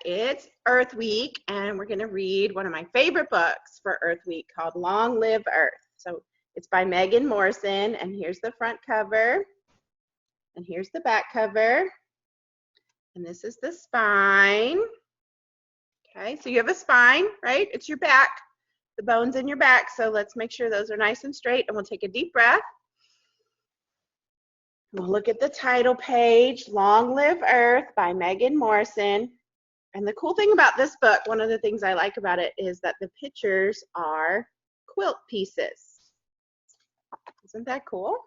it's Earth Week, and we're going to read one of my favorite books for Earth Week called Long Live Earth. So it's by Megan Morrison, and here's the front cover, and here's the back cover, and this is the spine. Okay, so you have a spine, right? It's your back, the bones in your back, so let's make sure those are nice and straight, and we'll take a deep breath. We'll look at the title page, Long Live Earth by Megan Morrison. And the cool thing about this book, one of the things I like about it, is that the pictures are quilt pieces. Isn't that cool?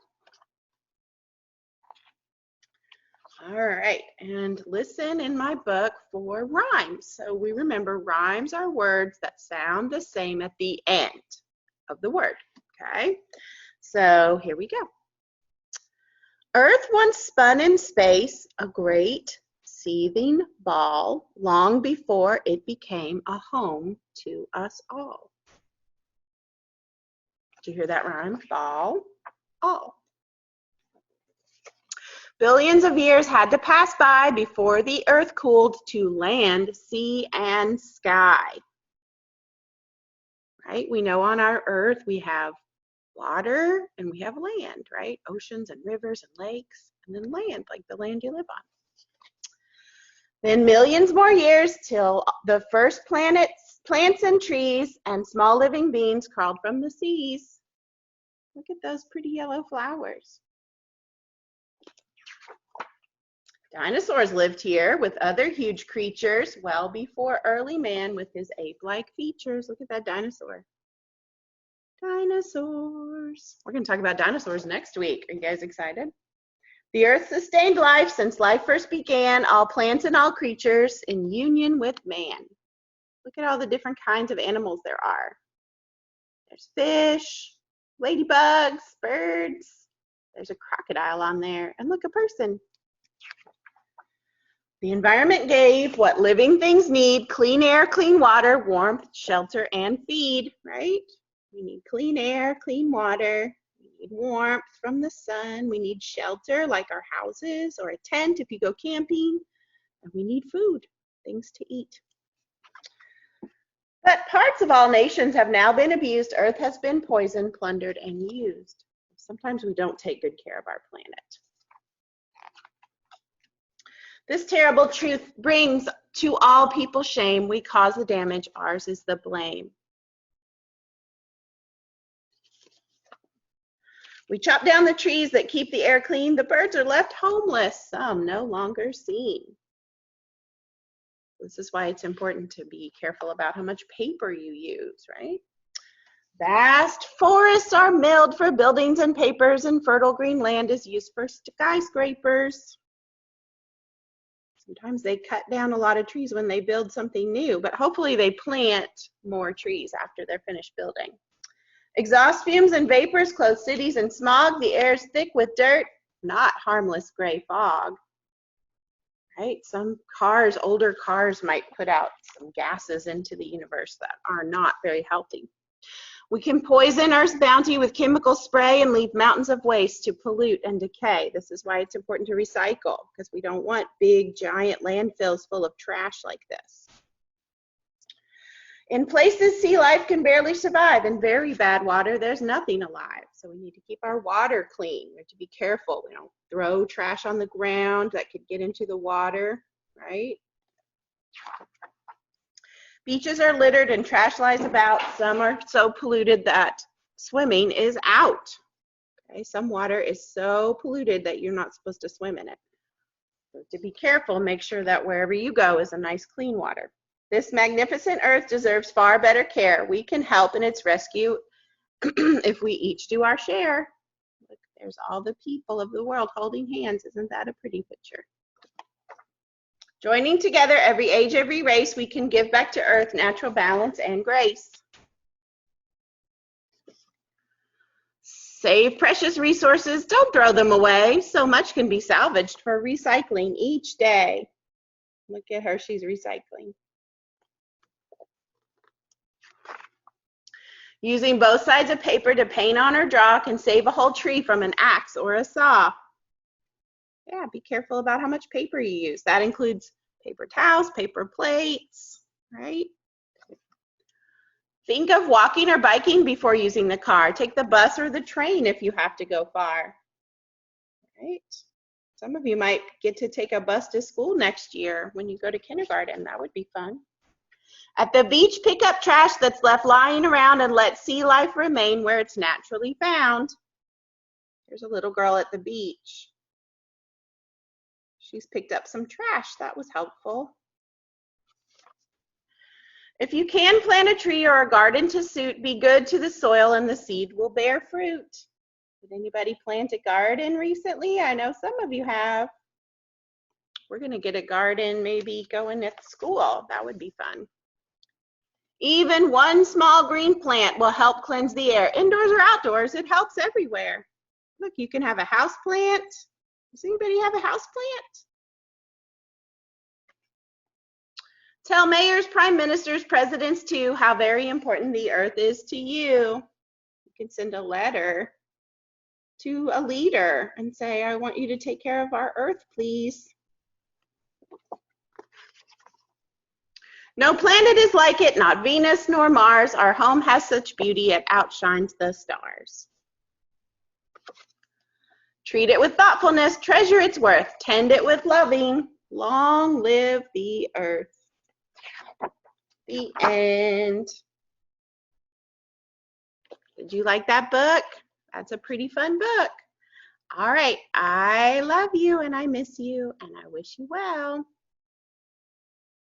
All right, and listen in my book for rhymes. So we remember rhymes are words that sound the same at the end of the word, okay? So here we go. Earth once spun in space, a great seething ball, long before it became a home to us all. Did you hear that rhyme? Ball, all. Billions of years had to pass by before the earth cooled to land, sea, and sky. Right? We know on our earth we have water and we have land, right? Oceans and rivers and lakes, and then land, like the land you live on. Then millions more years till the first plants and trees and small living beings crawled from the seas. Look at those pretty yellow flowers. Dinosaurs lived here with other huge creatures well before early man with his ape-like features. Look at that dinosaur. Dinosaurs. We're going to talk about dinosaurs next week. Are you guys excited? The earth sustained life since life first began, all plants and all creatures in union with man. Look at all the different kinds of animals there are. There's fish, ladybugs, birds. There's a crocodile on there. And look, a person. The environment gave what living things need: clean air, clean water, warmth, shelter, and feed, right? We need clean air, clean water. We need warmth from the sun. We need shelter, like our houses, or a tent if you go camping. And we need food, things to eat. But parts of all nations have now been abused. Earth has been poisoned, plundered, and used. Sometimes we don't take good care of our planet. This terrible truth brings to all people shame. We cause the damage, ours is the blame. We chop down the trees that keep the air clean. The birds are left homeless, some no longer seen. This is why it's important to be careful about how much paper you use, right? Vast forests are milled for buildings and papers, and fertile green land is used for skyscrapers. Sometimes they cut down a lot of trees when they build something new, but hopefully they plant more trees after they're finished building. Exhaust fumes and vapors clothe cities in smog. The air is thick with dirt, not harmless gray fog. Right? Some cars, older cars, might put out some gases into the universe that are not very healthy. We can poison Earth's bounty with chemical spray and leave mountains of waste to pollute and decay. This is why it's important to recycle, because we don't want big, giant landfills full of trash like this. In places sea life can barely survive. In very bad water, there's nothing alive. So we need to keep our water clean. We have to be careful. We don't throw trash on the ground that could get into the water, right? Beaches are littered and trash lies about. Some are so polluted that swimming is out. Okay? Some water is so polluted that you're not supposed to swim in it. So to be careful, make sure that wherever you go is a nice clean water. This magnificent earth deserves far better care. We can help in its rescue if we each do our share. Look, there's all the people of the world holding hands. Isn't that a pretty picture? Joining together, every age, every race, we can give back to earth natural balance and grace. Save precious resources, don't throw them away. So much can be salvaged for recycling each day. Look at her, she's recycling. Using both sides of paper to paint on or draw can save a whole tree from an axe or a saw. Yeah, be careful about how much paper you use. That includes Paper towels, paper plates, right? Think of walking or biking before using the car. Take the bus or the train if you have to go far, right? Some of you might get to take a bus to school next year when you go to kindergarten. That would be fun. At the beach, pick up trash that's left lying around and let sea life remain where it's naturally found. There's a little girl at the beach. She's picked up some trash. That was helpful. If you can plant a tree or a garden to suit, be good to the soil and the seed will bear fruit. Did anybody plant a garden recently? I know some of you have. We're going to get a garden maybe going at school. That would be fun. Even one small green plant will help cleanse the air. Indoors or outdoors, it helps everywhere. Look, you can have a house plant. Does anybody have a house plant? Tell mayors, prime ministers, presidents too how very important the earth is to you. You can send a letter to a leader and say, I want you to take care of our earth, please. No planet is like it, not Venus nor Mars. Our home has such beauty, it outshines the stars. Treat it with thoughtfulness, treasure its worth, tend it with loving. Long live the earth. The end. Did you like that book? That's a pretty fun book. All right, I love you and I miss you and I wish you well.